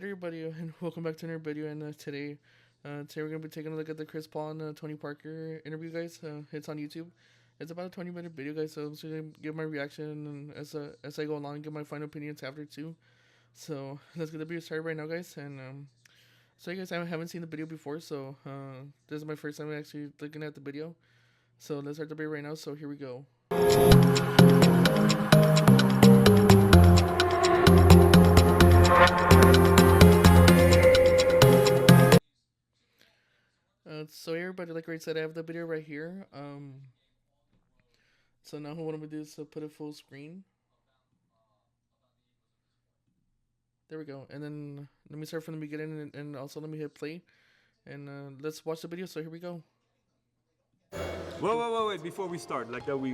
everybody, and welcome back to another video. And today we're gonna be taking a look at the Chris Paul and Tony Parker interview, guys. It's on YouTube. It's about a 20-minute video, guys. So I'm just gonna give my reaction and as I go along, and give my final opinions after too. So let's get the video started right now, guys. And so you guys, I haven't seen the video before, so this is my first time actually looking at the video. So let's start the video right now. So here we go. So everybody, like I said, I have the video right here. So now what I'm gonna do is put it full screen. There we go. And then let me start from the beginning, and also let me hit play, and let's watch the video. So here we go. Wait! Before we start, like we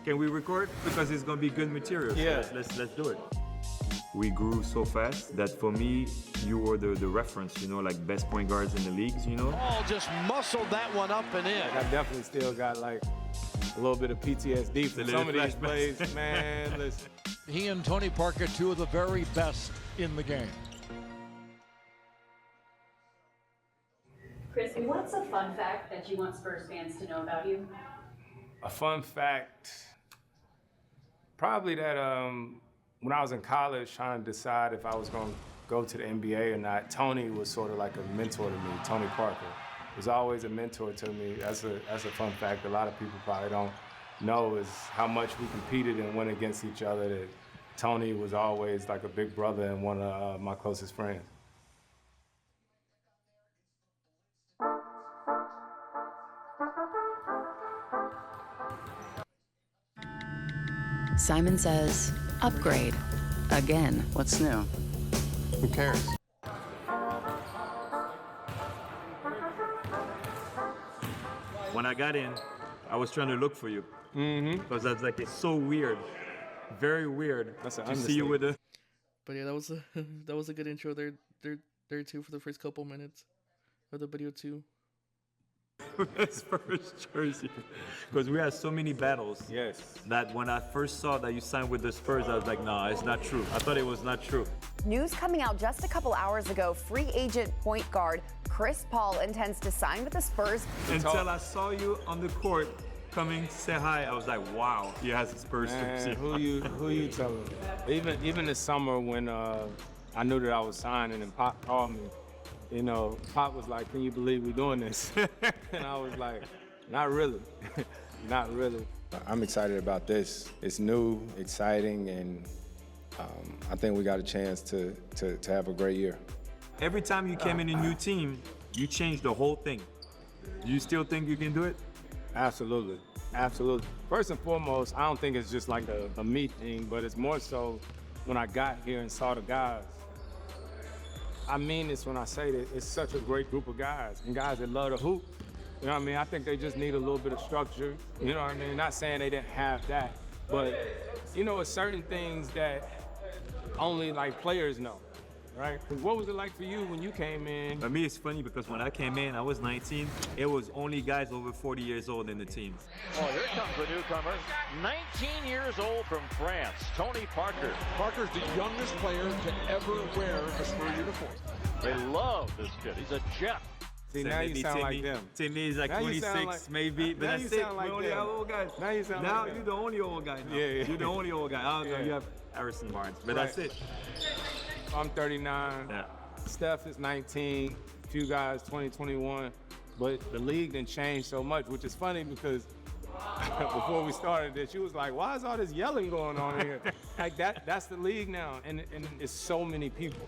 can we record, because it's gonna be good material. Yeah. So let's do it. We grew so fast that for me, you were the reference, you know, like best point guards in the leagues, you know. Paul just muscled that one up and in. I definitely still got like a little bit of PTSD from some of these plays, man. Listen. He and Tony Parker, two of the very best in the game. Chris, what's a fun fact that you want Spurs fans to know about you? A fun fact, probably that when I was in college trying to decide if I was going to go to the NBA or not, Tony was sort of like a mentor to me. Tony Parker was always a mentor to me. That's a fun fact a lot of people probably don't know, is how much we competed and went against each other. That Tony was always like a big brother and one of my closest friends. Simon says, upgrade. Again. What's new? Who cares? When I got in, I was trying to look for you. Because I was like, it's so weird, very weird. That's an to see you with a. But yeah, that was a good intro there too for the first couple minutes of the video too. Spurs jersey, because we had so many battles. Yes. That when I first saw that you signed with the Spurs, I was like, nah, it's not true. I thought it was not true. News coming out just a couple hours ago, free agent point guard Chris Paul intends to sign with the Spurs. Until I saw you on the court coming to say hi, I was like, wow, he has a Spurs jersey. Who you telling? Even this summer when I knew that I was signing and Pop called me, you know, Pop was like, can you believe we're doing this? And I was like, not really, not really. I'm excited about this. It's new, exciting, and I think we got a chance to have a great year. Every time you came in a new team, you changed the whole thing. Do you still think you can do it? Absolutely, absolutely. First and foremost, I don't think it's just like a me thing, but it's more so when I got here and saw the guys. I mean this when I say that it's such a great group of guys, and guys that love to hoop. You know what I mean? I think they just need a little bit of structure. You know what I mean? Not saying they didn't have that, but you know, it's certain things that only like players know, right? 'Cause what was it like for you when you came in? For me, it's funny because when I came in, I was 19. It was only guys over 40 years old in the team. Oh, here comes the newcomer. 19 years old from France, Tony Parker. Parker's the youngest player to ever wear a Spur uniform. They love this kid. He's a jet. See, now you sound like them. Timmy is like Now you 26, sound like- maybe, but now that's you it. sound like We only them. have old guys. Now you sound now like them. you're the only old guy now. Yeah. You're the only old guy. I don't know, Yeah. you have Harrison Barnes, but Right. that's it. I'm 39. Yeah. Steph is 19. Few guys 20, 21. But the league didn't change so much, which is funny because before we started this, she was like, why is all this yelling going on here? Like that's the league now. And it's so many people,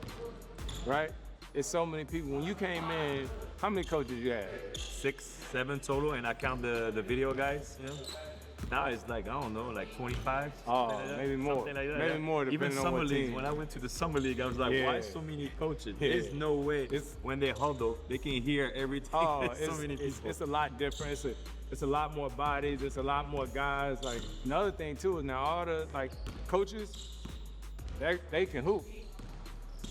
right? It's so many people. When you came in, how many coaches you had? 6, 7 total, and I count the video guys. You know? Now it's like, I don't know, like 25. Oh, something like that. maybe more. Something like that, Maybe yeah. more, Even depending on summer what leagues. team. When I went to the summer league, I was like, Yeah. why so many coaches? Yeah. There's no way. When they huddle, they can hear everything. Oh, There's so many people. it's a lot different. It's a lot more bodies. It's a lot more guys. Like another thing too is now all the like coaches, they can hoop.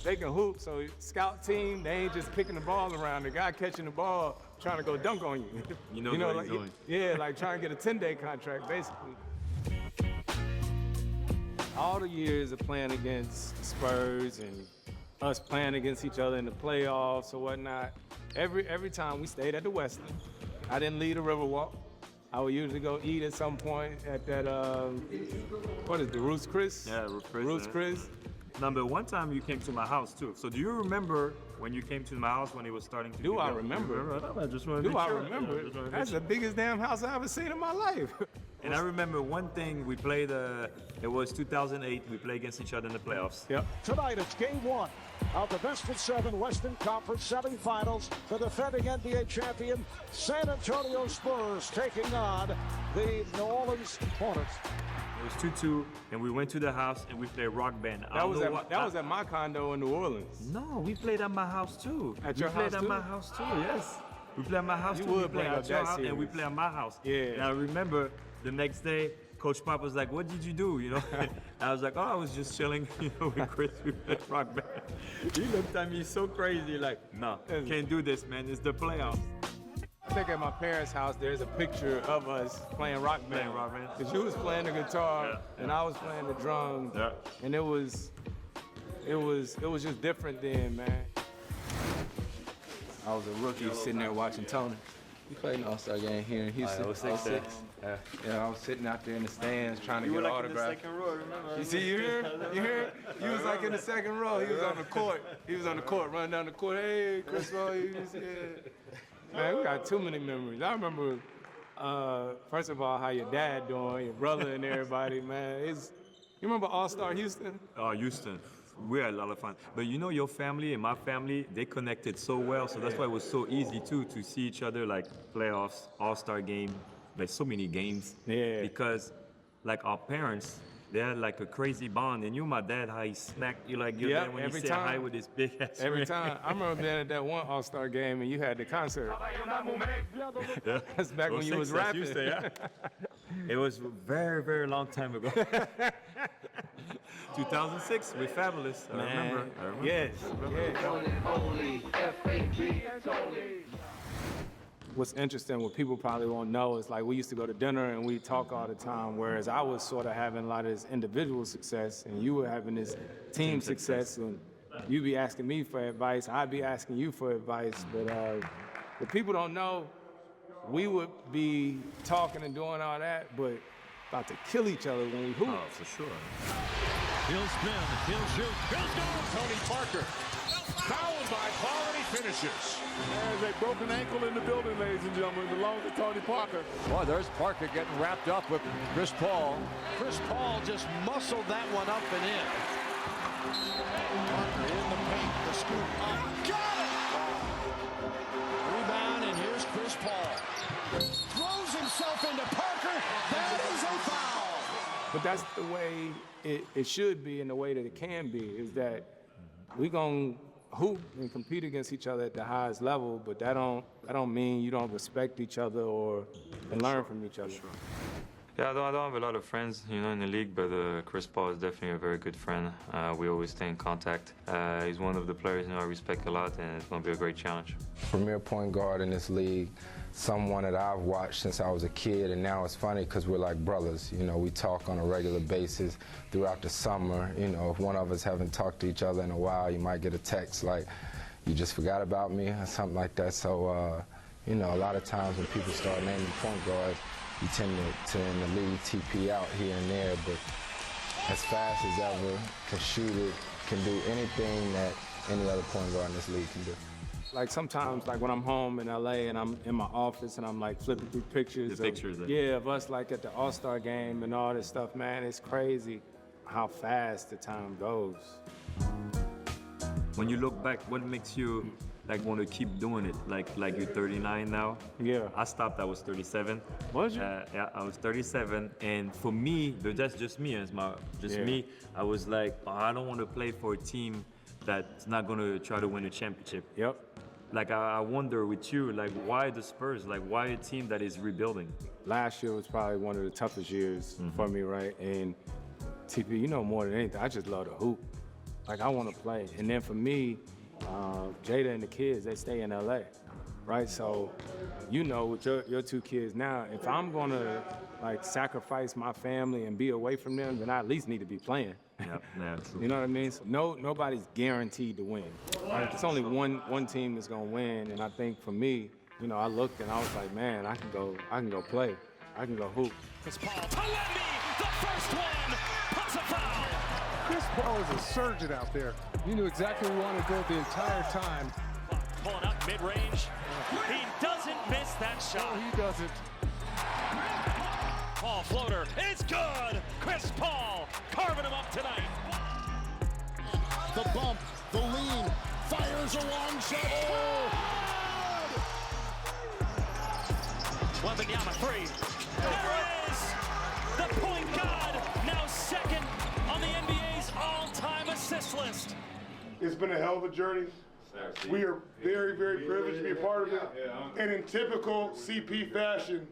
They can hoop. So scout team, they ain't just picking the ball around. The guy catching the ball trying to go dunk on you. You know what like, he's doing. Yeah, like trying to get a 10-day contract basically. All the years of playing against Spurs and us playing against each other in the playoffs or whatnot. Every time we stayed at the Westin. I didn't leave the Riverwalk. I would usually go eat at some point at that, what is it, Ruth's Chris? Yeah, Ruth's Chris. Ruth's Chris. Number one time you came to my house too. So do you remember when you came to my house when it was starting to Do I built? remember? I just want to Do make I sure. remember? Yeah, just wanna make That's sure. the biggest damn house I ever seen in my life. And I remember one thing, we played, it was 2008, we played against each other in the playoffs. Yep. Tonight it's game one of the best of seven Western Conference semifinals. The defending NBA champion San Antonio Spurs taking on the New Orleans Hornets. It was 2-2, and we went to the house and we played Rock Band. That was at my condo in New Orleans. No, we played at my house too. At your we played house at too? my house too, yes. We played at my house You too. would We played bring up at your that house and we series. played at my house. Yeah. And I remember the next day, Coach Pop was like, "What did you do?" You know, I was like, "Oh, I was just chilling, you know, with Chris. We played Rock Band." He looked at me so crazy, like, "No, can't do this, man. It's the playoffs." I think at my parents' house, there's a picture of us playing Rock Band. Playing Rock Band. Because you was playing the guitar and I was playing the drums. Yeah. And it was just different then, man. I was a rookie sitting there watching Tony. We played an All-Star game here in Houston. 06. Yeah, I was sitting out there in the stands trying to get an autograph. In the second row, remember? You see, you hear? You hear? He was like in the second row. He was on the court. He was on the court, running down the court. Hey, Chris Paul, you just Man, we got too many memories. I remember, first of all, how your dad doing, your brother and everybody, man. You remember All-Star Houston? Oh, Houston. We had a lot of fun. But you know, your family and my family, they connected so well. So that's why it was so easy, too, to see each other, like playoffs, all-star game, like so many games. Yeah. Because, like, our parents, they had, like, a crazy bond. And you, my dad, how he smacked you, like, your Yep, dad when every he said time. hi with his big ass Every ring. time. I remember being at that one All-Star game and you had the concert. Yeah. That's back when you 06, was that's rapping. Houston, yeah. It was a very, very long time ago. 2006 with Fabulous. I remember. Yes. What's interesting, what people probably won't know, is like we used to go to dinner and we talk all the time, whereas I was sort of having a lot of this individual success and you were having this team success, and you'd be asking me for advice, I'd be asking you for advice, but what people don't know, we would be talking and doing all that, but about to kill each other when we hoop. Oh, for sure. He'll spin, he'll shoot, he'll go! Tony Parker, fouled by quality finishes. There's a broken ankle in the building, ladies and gentlemen. It belongs to Tony Parker. Boy, there's Parker getting wrapped up with Chris Paul. Chris Paul just muscled that one up and in. Parker in the paint, the scoop up. Got it! Rebound, and here's Chris Paul. Throws himself into Parker. That is a foul. But that's the way it should be and the way that it can be, is that we gonna hoop and compete against each other at the highest level, but that don't mean you don't respect each other or and learn from each other. Yeah, I don't have a lot of friends, you know, in the league, but Chris Paul is definitely a very good friend. We always stay in contact. He's one of the players, you know, I respect a lot, and it's going to be a great challenge. Premier point guard in this league, someone that I've watched since I was a kid, and now it's funny because we're like brothers. You know, we talk on a regular basis throughout the summer. You know, if one of us haven't talked to each other in a while, you might get a text like, "You just forgot about me," or something like that. So, you know, a lot of times when people start naming point guards, you tend to in the league TP out here and there, but as fast as ever, can shoot it, can do anything that any other point guard in this league can do. Like sometimes, like when I'm home in LA and I'm in my office and I'm like flipping through pictures. Of us like at the All-Star game and all this stuff, man, it's crazy how fast the time goes. When you look back, what makes you like want to keep doing it? Like you're 39 now. Yeah. I stopped. I was 37. Was you? Yeah, I was 37, and for me, but that's just me. It's me. I was like, oh, I don't want to play for a team that's not gonna try to win a championship. Yep. Like I wonder with you, like why the Spurs? Like why a team that is rebuilding? Last year was probably one of the toughest years for me, right? And TP, you know more than anything, I just love to hoop. Like I want to play. And then for me, Jada and the kids, they stay in LA, right? So, you know, with your two kids now, if I'm gonna like sacrifice my family and be away from them, then I at least need to be playing. Yeah, true. You know what I mean? So nobody's guaranteed to win. Right? It's only one team that's gonna win, and I think for me, you know, I looked and I was like, man, I can go play, I can go hoop. Chris Paul, Paletti, the first one, puts a foul. Chris Paul is a surgeon out there. He knew exactly where he wanted to go the entire time. Pulling up mid-range. He doesn't miss that shot. No, he doesn't. Paul floater, it's good. Chris Paul carving him up tonight. The bump, the lean, fires a long shot. Wembanyama three. There it is. The point guard now second on the NBA's all-time assist list. It's been a hell of a journey. We are very, very privileged to be a part of it. And in typical CP fashion,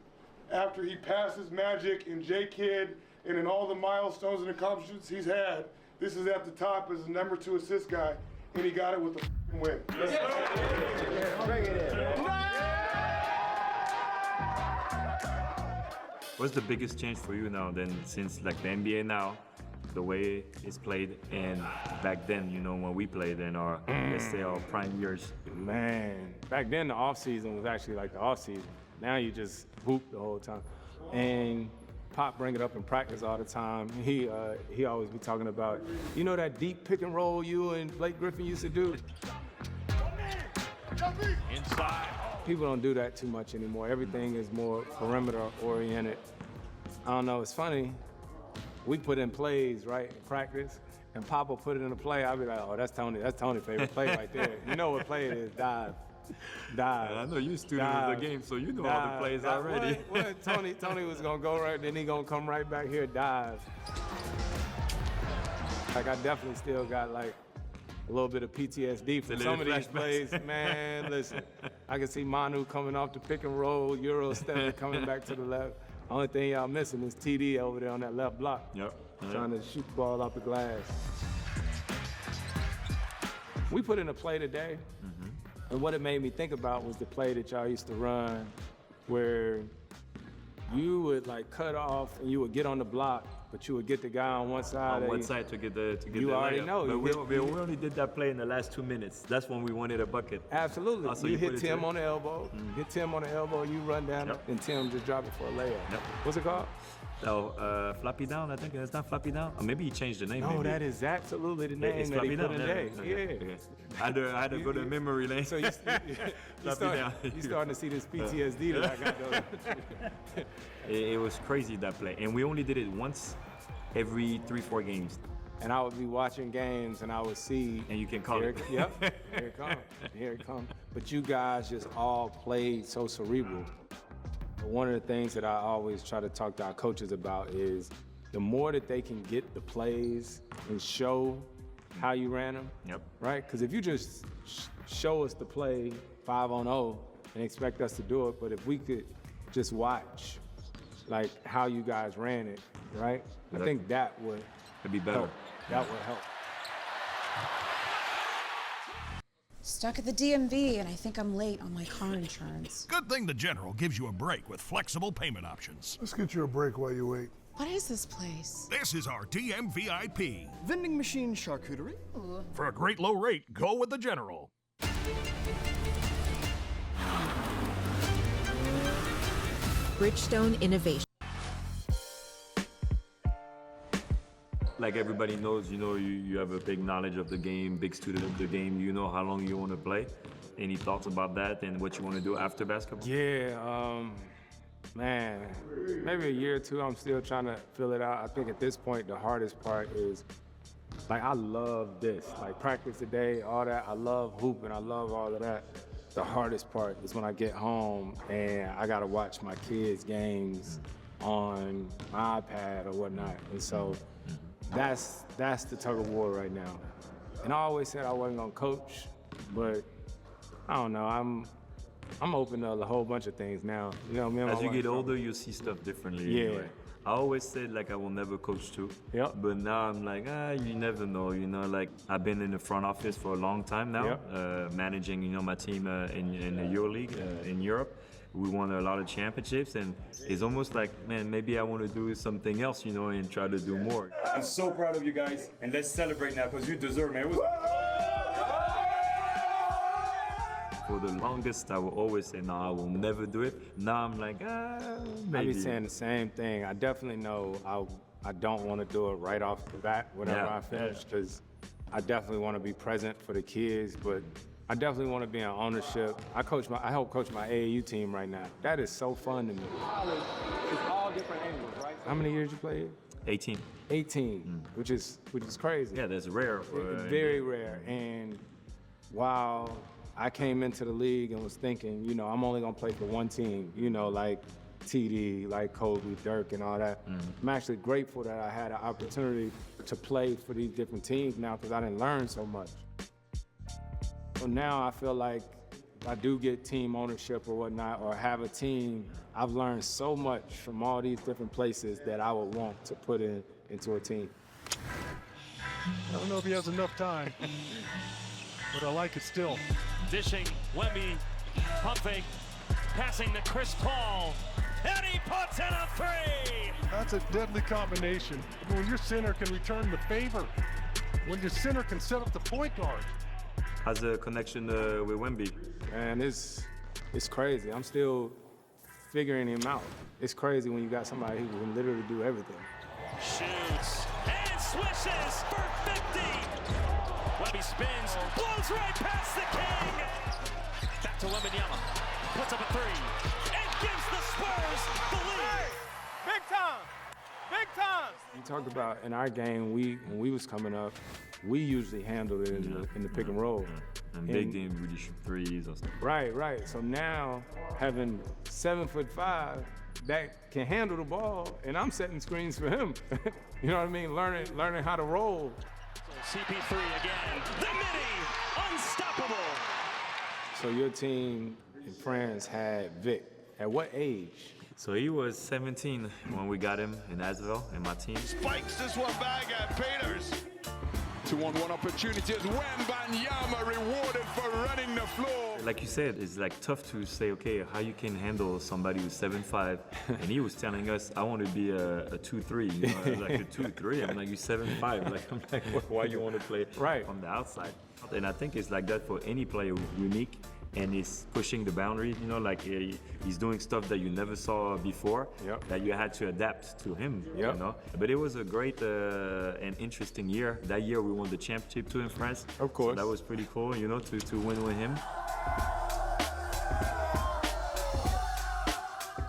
after he passes Magic and J-Kidd and in all the milestones and accomplishments he's had, this is at the top as the #2 assist guy, and he got it with a win. Bring it in, man. What's the biggest change for you now then, since like the NBA now, the way it's played, and back then, you know, when we played in our, let's say, our prime years? Man, back then the off season was actually like the off season. Now you just hoop the whole time. And Pop bring it up in practice all the time. He always be talking about, you know, that deep pick and roll you and Blake Griffin used to do? Inside. People don't do that too much anymore. Everything is more perimeter oriented. I don't know, it's funny. We put in plays, right, in practice, and Pop will put it in a play. I'll be like, oh, that's Tony's favorite play right there. You know what play it is, dive. I know you student of the game, so you know all the plays already. What Tony was gonna go right, then he gonna come right back here, dive. Like I definitely still got like a little bit of PTSD from some of these plays. Man, listen, I can see Manu coming off the pick and roll, Euro step coming back to the left. Only thing y'all missing is TD over there on that left block. Yep. Trying to shoot the ball off the glass. We put in a play today, and what it made me think about was the play that y'all used to run where you would like cut off and you would get on the block, but you would get the guy on one side. On one side to get the You already layup. know. But we only did that play in the last 2 minutes. That's when we wanted a bucket. Absolutely. Also, you you hit put it Tim to- on the elbow, hit Tim on the elbow, you run down, and Tim just drop it for a layup. Yep. What's it called? Oh, Floppy Down, I think. It's not Floppy Down. Or maybe he changed the name. No, maybe. that is absolutely the It's name that he Floppy put in Down. today. Okay. Yeah. Okay. I had to go to memory lane. So you starting to see this PTSD that I got though. It was crazy, that play. And we only did it once every 3-4 games. And I would be watching games and I would see. And you can call it. Yep, here it comes. Here it comes. But you guys just all played so cerebral. But one of the things that I always try to talk to our coaches about is the more that they can get the plays and show how you ran them, right? Because if you just show us the play 5-on-0 and expect us to do it, but if we could just watch like how you guys ran it, right? I think that would be better. Help. That would help. Stuck at the DMV, and I think I'm late on my car insurance. Good thing the General gives you a break with flexible payment options. Let's get you a break while you wait. What is this place? This is our DMVIP. Vending machine charcuterie. Ooh. For a great low rate, go with the General. Bridgestone Innovation. Like everybody knows, you know, you have a big knowledge of the game, big student of the game. You know how long you want to play. Any thoughts about that and what you want to do after basketball? Yeah, man, maybe a year or two. I'm still trying to fill it out. I think at this point, the hardest part is, like, I love this. Like, practice today, all that. I love hooping. I love all of that. The hardest part is when I get home and I got to watch my kids' games on my iPad or whatnot. And so that's the tug of war right now. And I always said I wasn't gonna coach, but I don't know. I'm open to a whole bunch of things now. You know, me and my As you wife get talk. older, you see stuff differently. Yeah. Anyway. I always said like I will never coach too. Yep. But now I'm like, you never know. You know, like I've been in the front office for a long time now, managing, you know, my team in the EuroLeague in Europe. we won a lot of championships, and it's almost like, man, maybe I want to do something else, you know, and try to do more. I'm so proud of you guys, and let's celebrate now because you deserve it. For the longest, I will always say, no, I will never do it. Now I'm like, maybe. I be saying the same thing. I definitely know I don't want to do it right off the bat whenever I finish, because I definitely want to be present for the kids, but I definitely want to be in ownership. I help coach my AAU team right now. That is so fun to me. College is all different angles, right? How many years you played? 18. 18, which is crazy. Yeah, that's rare. It's very rare. And while I came into the league and was thinking, you know, I'm only gonna play for one team, you know, like TD, like Kobe, Dirk, and all that. I'm actually grateful that I had an opportunity to play for these different teams now, because I didn't learn so much. So now I feel like if I do get team ownership or whatnot, or have a team, I've learned so much from all these different places that I would want to put into a team. I don't know if he has enough time, but I like it still. Dishing, Wemby, pump fake, passing to Chris Paul, and he puts in a three! That's a deadly combination. When your center can return the favor, when your center can set up the point guard. How's the connection with Wemby? Man, it's crazy. I'm still figuring him out. It's crazy when you got somebody who can literally do everything. Shoots and swishes for 50. Wemby spins, blows right past the king. Back to Wembanyama, puts up a three, and gives the Spurs the lead. Big time! Big time! You talked about in our game, when we was coming up, we usually handled it in the pick and roll. And big game really shoot threes or something. Right. So now, having 7'5" that can handle the ball, and I'm setting screens for him. You know what I mean? Learning how to roll. CP3 again, the mini, unstoppable. So your team in France had Vic. At what age? So he was 17 when we got him in Asvel, in my team. Spikes this one back at Peters. 2-on-1 opportunities. Wembanyama rewarded for running the floor. Like you said, it's like tough to say, okay, how you can handle somebody who's 7'5", and he was telling us, I want to be a 2-3, you know, I was like a 2-3. I'm like, you're 7'5". Like, I'm like, why you want to play from the outside? And I think it's like that for any player who's unique and is pushing the boundaries, you know, like he's doing stuff that you never saw before, that you had to adapt to him, you know. But it was a great and interesting year. That year we won the championship too in France. Of course. So that was pretty cool, you know, to win with him.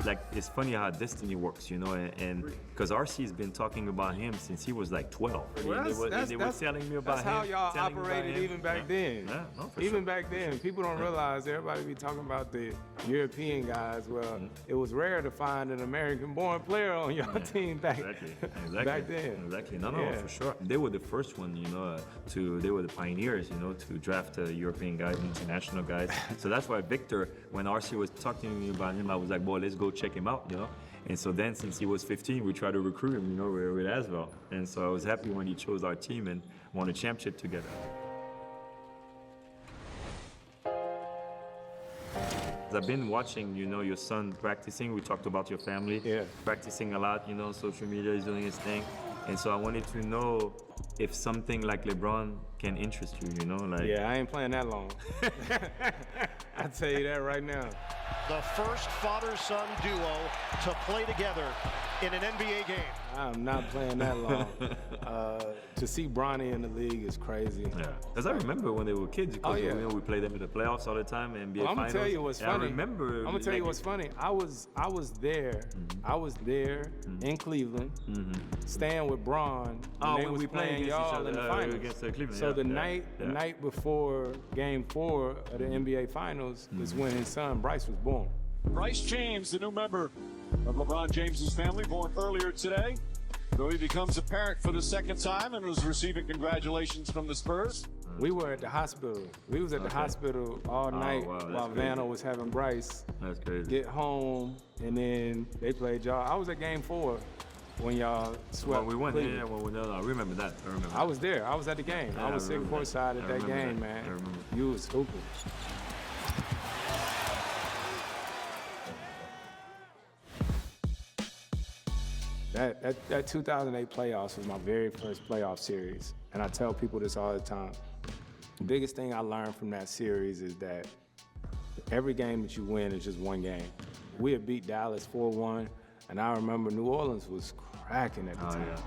Like, it's funny how destiny works, you know, and because RC's been talking about him since he was like 12. Well, they were telling me about him. That's how y'all operated even back then. Yeah, no, for even sure. back then, people don't realize, everybody be talking about the European guys. Well, it was rare to find an American-born player on your team back then. Exactly. No, for sure. They were the first one, you know, they were the pioneers, you know, to draft European guys, international guys. So that's why Victor, when RC was talking to me about him, I was like, boy, let's go check him out, you know. And so then, since he was 15, we tried to recruit him, you know, with Asvel. And so I was happy when he chose our team and won a championship together. I've been watching, you know, your son practicing. We talked about your family. Practicing a lot, you know, social media is doing his thing. And so I wanted to know if something like LeBron can interest you, you know, like. Yeah, I ain't playing that long. I'll tell you that right now. The first father-son duo to play together in an NBA game. I'm not playing that long. To see Bronny in the league is crazy. Yeah, because I remember when they were kids, because you know, we played them in the playoffs all the time, NBA Well, I'm gonna finals. tell you what's funny. I remember. I'm gonna tell you what's funny. I was there. I was there in Cleveland, staying with Bron. Oh, they when was we played playing against y'all each other, in the finals. against Cleveland. So the night before Game 4 of the NBA Finals is when his son Bryce was born. Bryce James, the new member of LeBron James's family, born earlier today. So he becomes a parent for the second time and was receiving congratulations from the Spurs. We were at the hospital. We was at the hospital all night while Vanna was having Bryce. That's crazy. Get home, and then they played y'all. I was at Game 4 when y'all swept. When we went, Cleveland. I remember that. I was there. I was at the game. I was sitting courtside at that game, man. You was hooping. That 2008 playoffs was my very first playoff series, and I tell people this all the time. The biggest thing I learned from that series is that every game that you win is just one game. We had beat Dallas 4-1, and I remember New Orleans was cracking at the time.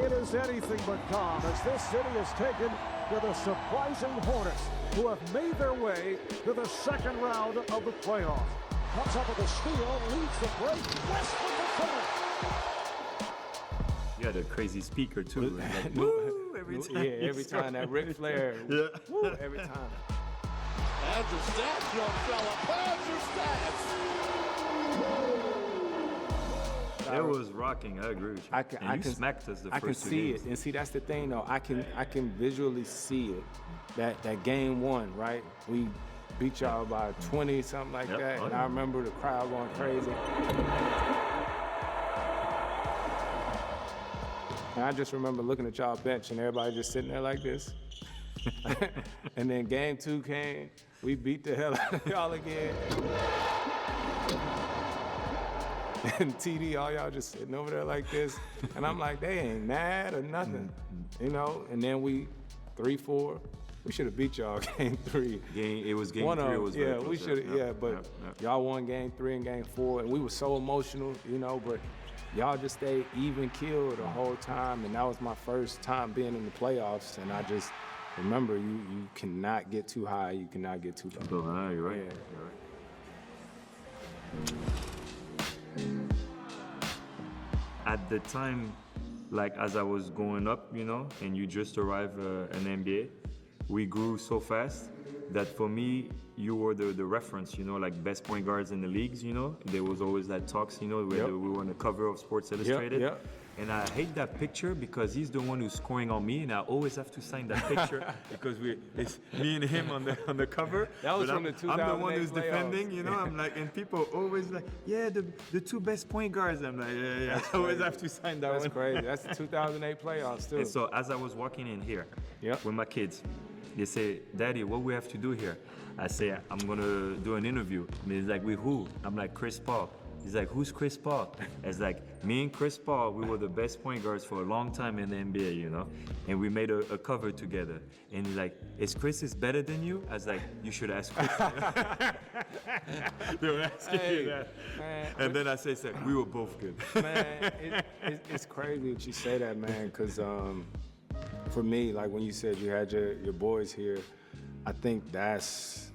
It is anything but calm as this city is taken with the surprising Hornets, who have made their way to the second round of the playoffs. Comes up with a steal, leads the break, West with the finish. You had a crazy speaker too. Like, woo, every time. Yeah, every time that Ric Flair. Yeah. Woo, every time. Pads your stats, young fella. Pads your stats. It was rocking. I agree with you. I can smacked us the first I can see it, and see that's the thing though. I can visually see it. That game one, right? We beat y'all by 20, something like that. And I remember the crowd going crazy. And I just remember looking at y'all bench and everybody just sitting there like this. And then game two came, we beat the hell out of y'all again. And TD, all y'all just sitting over there like this. And I'm like, they ain't mad or nothing, you know? And then we 3-4. We should have beat y'all game 3. It was game 3. Was yeah, we should have. But y'all won game 3 and game 4, and we were so emotional, you know. But y'all just stayed even keel the whole time, and that was my first time being in the playoffs. And I just remember, you cannot get too high, you cannot get too low. You're right. Yeah. You're right. At the time, like as I was going up, you know, and you just arrived in NBA, we grew so fast that for me, you were the reference, you know, like best point guards in the leagues, you know. There was always that talks, you know, where we were on the cover of Sports Illustrated. Yep. And I hate that picture because he's the one who's scoring on me, and I always have to sign that picture because it's me and him on the cover. That was but from the 2008 I'm the one who's playoffs. defending, you know. I'm like, and people always like, yeah, the two best point guards. I'm like, yeah. I always have to sign that one. That's crazy. That's the 2008 playoffs too. And so as I was walking in here with my kids, they say, Daddy, what we have to do here? I say, I'm gonna do an interview. And he's like, with who? I'm like, Chris Paul. He's like, who's Chris Paul? It's like, me and Chris Paul, we were the best point guards for a long time in the NBA, you know? And we made a cover together. And he's like, is Chris better than you? I was like, you should ask Chris. They were asking you that. Man, and then I say, we were both good. Man, it's crazy that you say that, man, because for me, like when you said you had your boys here, I think that's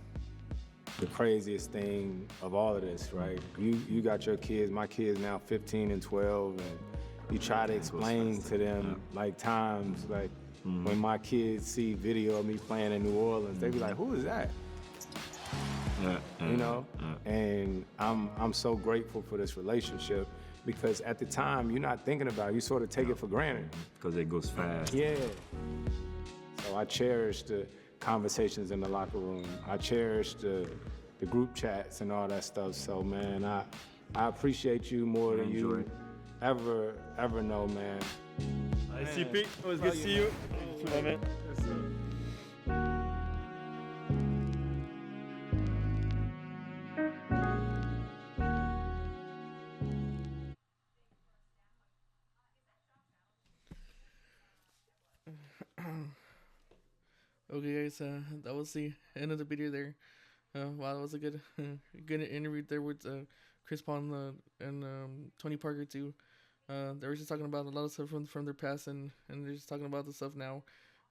the craziest thing of all of this, right? You got your kids, my kids now 15 and 12, and you try to explain to them like times, like when my kids see video of me playing in New Orleans, they be like, who is that? You know? And I'm so grateful for this relationship because at the time, you're not thinking about it, you sort of take it for granted. Because it goes fast. Yeah. So I cherish the conversations in the locker room. I cherish the group chats and all that stuff. So man, I appreciate you more than you ever know, man. Hi, CP. It was good to see you. Bye, man. Okay, guys, that was the end of the video there. Wow, that was a good interview there with Chris Paul and Tony Parker too. They were just talking about a lot of stuff from their past, and they're just talking about the stuff now,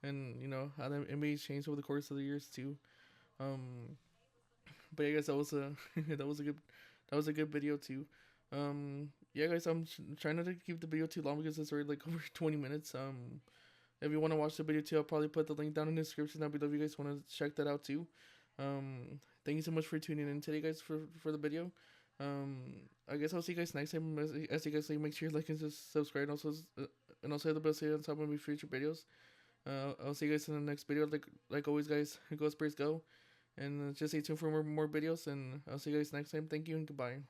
and you know how the NBA's changed over the course of the years too. But yeah, guys, that was a that was a good video too. Yeah, guys, I'm trying not to keep the video too long because it's already like over 20 minutes. If you want to watch the video too, I'll probably put the link down in the description down below if you guys want to check that out too. Thank you so much for tuning in today, guys, for the video. I guess I'll see you guys next time. As you guys say, make sure you like and subscribe, and also have the best day on top of my future videos. I'll see you guys in the next video. Like always, guys, go Spurs go, and just stay tuned for more videos. And I'll see you guys next time. Thank you and goodbye.